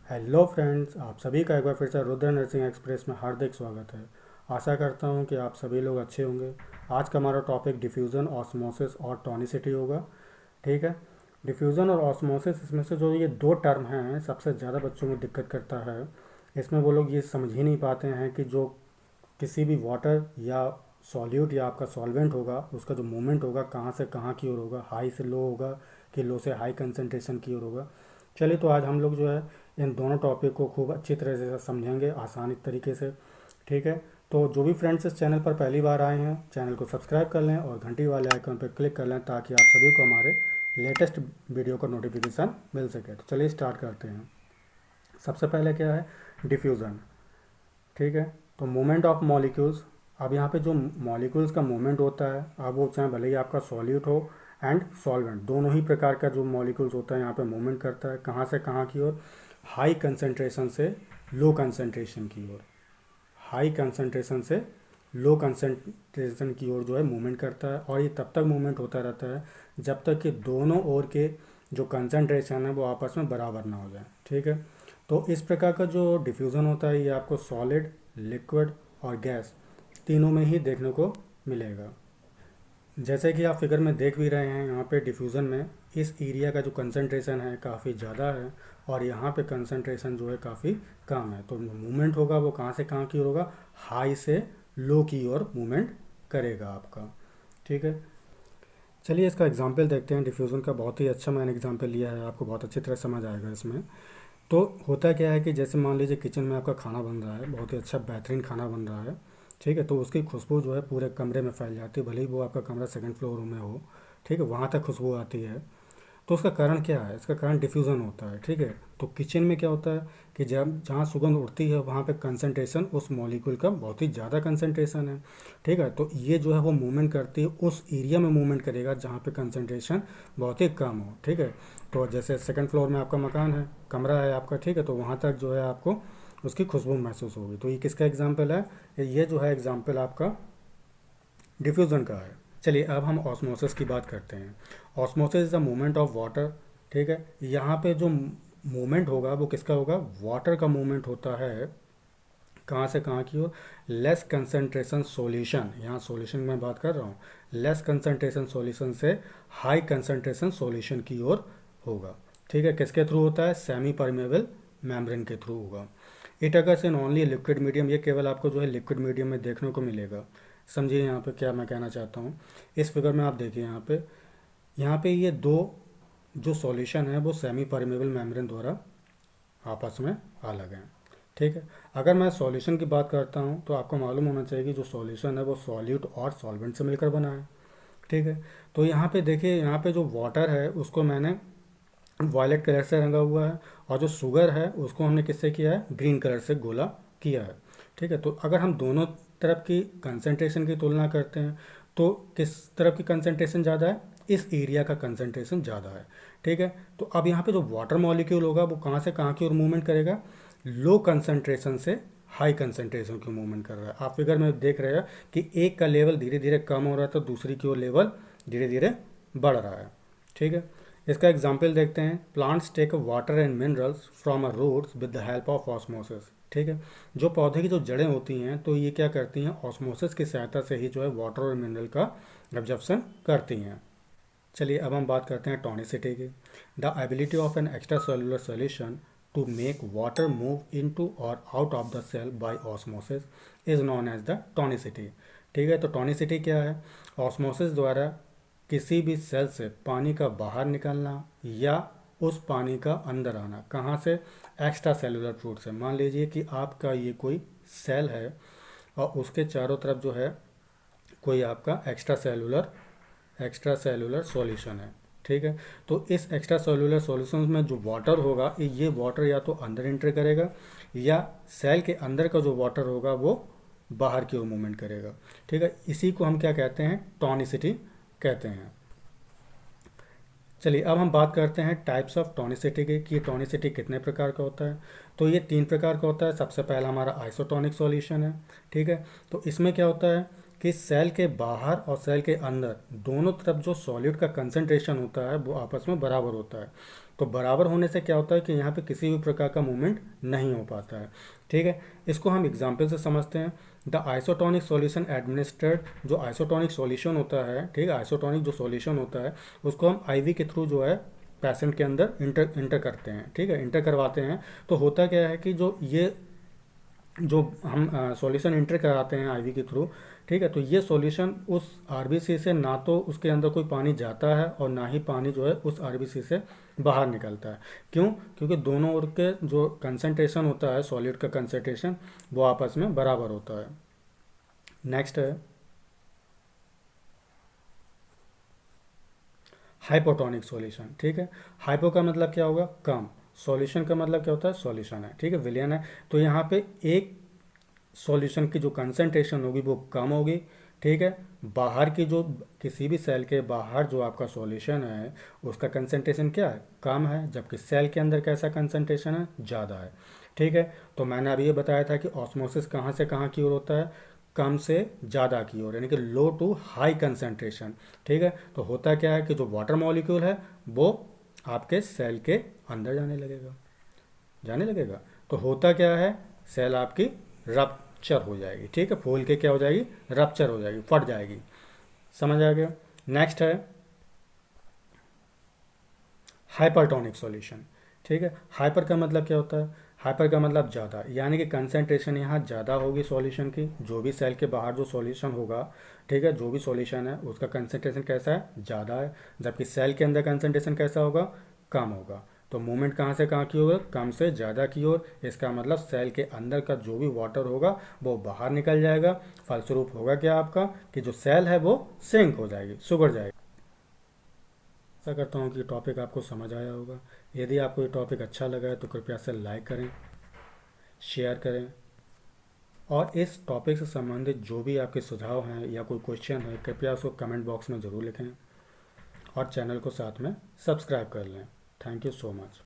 Hello friends, आप सभी का एक बार फिर से रुद्र नर्सिंग एक्सप्रेस में हार्दिक स्वागत है। आशा करता हूं कि आप सभी लोग अच्छे होंगे। आज का हमारा टॉपिक डिफ्यूज़न, ऑस्मोसिस और टॉनिसिटी होगा। ठीक है। डिफ्यूज़न और ऑस्मोसिस, इसमें से जो ये दो टर्म हैं सबसे ज़्यादा बच्चों में दिक्कत करता है। इसमें वो लोग ये समझ ही नहीं पाते हैं कि जो किसी भी वाटर या सॉल्यूट या आपका सॉल्वेंट होगा, उसका जो मूवमेंट होगा कहाँ से कहाँ की ओर होगा, हाई से लो होगा कि लो से हाई कंसंट्रेशन की ओर होगा। चलिए, तो आज हम लोग जो है इन दोनों टॉपिक को खूब अच्छी तरह से समझेंगे, आसानी तरीके से। ठीक है। तो जो भी फ्रेंड्स इस चैनल पर पहली बार आए हैं, चैनल को सब्सक्राइब कर लें और घंटी वाले आइकन पर क्लिक कर लें ताकि आप सभी को हमारे लेटेस्ट वीडियो का नोटिफिकेशन मिल सके। तो चलिए स्टार्ट करते हैं। सबसे पहले क्या है? डिफ्यूज़न। ठीक है। तो मूवमेंट ऑफ मॉलिक्यूल्स। अब यहाँ पे जो मॉलिक्यूल्स का मूवमेंट होता है, अब वो चाहे भले ही आपका सॉल्यूट हो एंड सॉल्वेंट, दोनों ही प्रकार का जो मॉलिक्यूल्स होता है यहाँ पे मूवमेंट करता है। कहाँ से कहाँ की ओर? हाई कंसंट्रेशन से लो कंसंट्रेशन की ओर। हाई कंसंट्रेशन से लो कंसंट्रेशन की ओर जो है मूवमेंट करता है। और ये तब तक मूवमेंट होता रहता है जब तक कि दोनों ओर के जो कंसंट्रेशन है वो आपस में बराबर ना हो जाए। ठीक है। तो इस प्रकार का जो डिफ्यूज़न होता है ये आपको सॉलिड, लिक्विड और गैस तीनों में ही देखने को मिलेगा। जैसे कि आप फिगर में देख भी रहे हैं, यहाँ पे डिफ्यूज़न में इस एरिया का जो कंसंट्रेशन है काफ़ी ज़्यादा है और यहाँ पे कंसंट्रेशन जो है काफ़ी कम है। तो मूवमेंट होगा वो कहाँ से कहाँ की ओर होगा? हाई से लो की ओर मूवमेंट करेगा आपका। ठीक है। चलिए इसका एग्जांपल देखते हैं। डिफ्यूज़न का बहुत ही अच्छा मैंने एग्जांपल लिया है, आपको बहुत अच्छी तरह समझ आएगा इसमें। तो होता क्या है कि जैसे मान लीजिए किचन में आपका खाना बन रहा है, बहुत ही अच्छा बेहतरीन खाना बन रहा है। ठीक है। तो उसकी खुशबू जो है पूरे कमरे में फैल जाती है, भले ही वो आपका कमरा सेकंड फ्लोर में हो। ठीक है, वहाँ तक खुशबू आती है। तो उसका कारण क्या है? इसका कारण डिफ्यूज़न होता है। ठीक है। तो किचन में क्या होता है कि जब जहाँ सुगंध उड़ती है वहाँ पे कंसंट्रेशन उस मॉलिक्यूल का बहुत ही ज़्यादा कंसंट्रेशन है। ठीक है। तो ये जो है वो मूवमेंट करती है, उस एरिया में मूवमेंट करेगा जहाँ पे कंसंट्रेशन बहुत ही कम हो। ठीक है। तो जैसे सेकंड फ्लोर में आपका मकान है, कमरा है आपका, ठीक है, तो वहाँ तक जो है आपको उसकी खुशबू महसूस होगी। तो ये किसका एग्जाम्पल है? ये जो है एग्जाम्पल आपका डिफ्यूज़न का है। चलिए अब हम ऑस्मोसिस की बात करते हैं। Osmosis is the movement of water. ठीक है। यहाँ पे जो मूवमेंट होगा वो किसका होगा? वाटर का मूवमेंट होता है। कहाँ से कहाँ की ओर? लेस कंसंट्रेशन सॉल्यूशन, यहाँ सॉल्यूशन में बात कर रहा हूँ, लेस कंसंट्रेशन सॉल्यूशन से हाई कंसंट्रेशन सॉल्यूशन की ओर होगा। ठीक है। किसके थ्रू होता है? सेमी परमेबल मेम्ब्रेन के थ्रू होगा। It occurs in only liquid medium, ये केवल आपको जो है लिक्विड मीडियम में देखने को मिलेगा। समझिए यहाँ पे क्या मैं कहना चाहता हूँ। इस फिगर में आप देखिए, यहाँ पे ये दो जो सॉल्यूशन है वो सेमी परमेबल मेम्ब्रेन द्वारा आपस में अलग हैं। ठीक है। अगर मैं सॉल्यूशन की बात करता हूँ तो आपको मालूम होना चाहिए कि जो सॉल्यूशन है वो सॉल्यूट और सॉल्वेंट से मिलकर बना है। ठीक है। तो यहाँ पे देखिए, यहाँ पे जो वाटर है उसको मैंने वायलेट कलर से रंगा हुआ है और जो शुगर है उसको हमने किससे किया है? ग्रीन कलर से गोला किया है। ठीक है। तो अगर हम दोनों तरफ की कंसंट्रेशन की तुलना करते हैं तो किस तरफ की कंसंट्रेशन ज़्यादा है? इस एरिया का कंसंट्रेशन ज़्यादा है। ठीक है। तो अब यहाँ पे जो वाटर मॉलिक्यूल होगा वो कहाँ से कहाँ की ओर मूवमेंट करेगा? लो कंसंट्रेशन से हाई कंसंट्रेशन की मूवमेंट कर रहा है। आप फिगर में देख रहे हैं कि एक का लेवल धीरे धीरे कम हो रहा था, दूसरी की ओर लेवल धीरे धीरे बढ़ रहा है। ठीक है। इसका एग्जाम्पल देखते हैं। Plants take water and minerals from a roots with the help of osmosis. ठीक है। जो पौधे की जो जड़ें होती हैं तो ये क्या करती हैं? ऑस्मोसिस की सहायता से ही जो है वाटर और मिनरल का एब्जॉर्प्शन करती हैं। चलिए अब हम बात करते हैं टॉनिसिटी की। The ability of an extracellular solution to make water move into और out of the cell by osmosis is known as the tonicity. ठीक है। तो टॉनिसिटी क्या है? ऑस्मोसिस द्वारा किसी भी सेल से पानी का बाहर निकलना या उस पानी का अंदर आना। कहाँ से? एक्स्ट्रा सेलुलर फ्लूइड से। मान लीजिए कि आपका ये कोई सेल है और उसके चारों तरफ जो है कोई आपका एक्स्ट्रा सेलुलर सॉल्यूशन है। ठीक है। तो इस एक्स्ट्रा सेलुलर सॉल्यूशन में जो वाटर होगा, ये वाटर या तो अंदर एंटर करेगा या सेल के अंदर का जो वाटर होगा वो बाहर की ओर मूवमेंट करेगा। ठीक है। इसी को हम क्या कहते हैं? टॉनिसिटी कहते हैं। चलिए अब हम बात करते हैं टाइप्स ऑफ टॉनिसिटी की कि टॉनिसिटी कितने प्रकार का होता है। तो ये 3 प्रकार का होता है। सबसे पहला हमारा आइसोटोनिक सॉल्यूशन है। ठीक है। तो इसमें क्या होता है कि सेल के बाहर और सेल के अंदर दोनों तरफ जो सॉल्यूट का कंसंट्रेशन होता है वो आपस में बराबर होता है। तो बराबर होने से क्या होता है कि यहाँ पे किसी भी प्रकार का मूवमेंट नहीं हो पाता है। ठीक है, इसको हम एग्जाम्पल से समझते हैं। द आइसोटोनिक सॉल्यूशन एडमिनिस्ट्रेड, जो आइसोटोनिक सॉल्यूशन होता है, ठीक है, आइसोटोनिक जो सॉल्यूशन होता है उसको हम आईवी के थ्रू जो है पेशेंट के अंदर इंटर करते हैं। ठीक है, इंटर करवाते हैं। तो होता क्या है कि जो हम सॉल्यूशन इंटर कराते हैं आईवी के थ्रू, ठीक है, तो ये सॉल्यूशन उस आरबीसी से ना तो उसके अंदर कोई पानी जाता है और ना ही पानी जो है उस आरबीसी से बाहर निकलता है। क्यों? क्योंकि दोनों ओर के जो कंसंट्रेशन होता है, सॉलिड का कंसंट्रेशन, वो आपस में बराबर होता है। नेक्स्ट है हाइपोटोनिक सॉल्यूशन। ठीक है, हाइपो का मतलब क्या होगा? कम। सॉल्यूशन का मतलब क्या होता है? सॉल्यूशन है। ठीक है, विलियन है। तो यहाँ पे एक सॉल्यूशन की जो कंसंट्रेशन होगी वो कम होगी। ठीक है, बाहर की जो किसी भी सेल के बाहर जो आपका सॉल्यूशन है उसका कंसंट्रेशन क्या है? कम है, जबकि सेल के अंदर कैसा कंसंट्रेशन है? ज़्यादा है। ठीक है, तो मैंने अभी ये बताया था कि ऑस्मोसिस कहाँ से कहाँ की ओर होता है? कम से ज़्यादा की ओर, यानी कि लो टू हाई कंसंट्रेशन। ठीक है, तो होता क्या है कि जो वाटर मॉलिक्यूल है वो आपके सेल के अंदर जाने लगेगा। तो होता क्या है? सेल आपकी रप्चर हो जाएगी। ठीक है, फूल के क्या हो जाएगी? रप्चर हो जाएगी, फट जाएगी। समझ आ गया? नेक्स्ट है हाइपरटोनिक सॉल्यूशन। ठीक है, हाइपर का मतलब क्या होता है? हाइपर का मतलब ज़्यादा, यानी कि कंसंट्रेशन यहाँ ज़्यादा होगी सॉल्यूशन की। जो भी सेल के बाहर जो सॉल्यूशन होगा, ठीक है, जो भी सॉल्यूशन है उसका कंसंट्रेशन कैसा है? ज़्यादा है, जबकि सेल के अंदर कंसंट्रेशन कैसा होगा? कम होगा। तो मूवमेंट कहाँ से कहाँ की होगा? कम से ज़्यादा की ओर। इसका मतलब सेल के अंदर का जो भी वाटर होगा वो बाहर निकल जाएगा। फलस्वरूप होगा क्या आपका कि जो सेल है वो सिंक हो जाएगी, सुगड़ जाएगी। आशा करता हूँ कि टॉपिक आपको समझ आया होगा। यदि आपको ये टॉपिक अच्छा लगा है तो कृपया से लाइक करें, शेयर करें, और इस टॉपिक से संबंधित जो भी आपके सुझाव हैं या कोई क्वेश्चन है कृपया उसको कमेंट बॉक्स में ज़रूर लिखें, और चैनल को साथ में सब्सक्राइब कर लें। Thank you so much.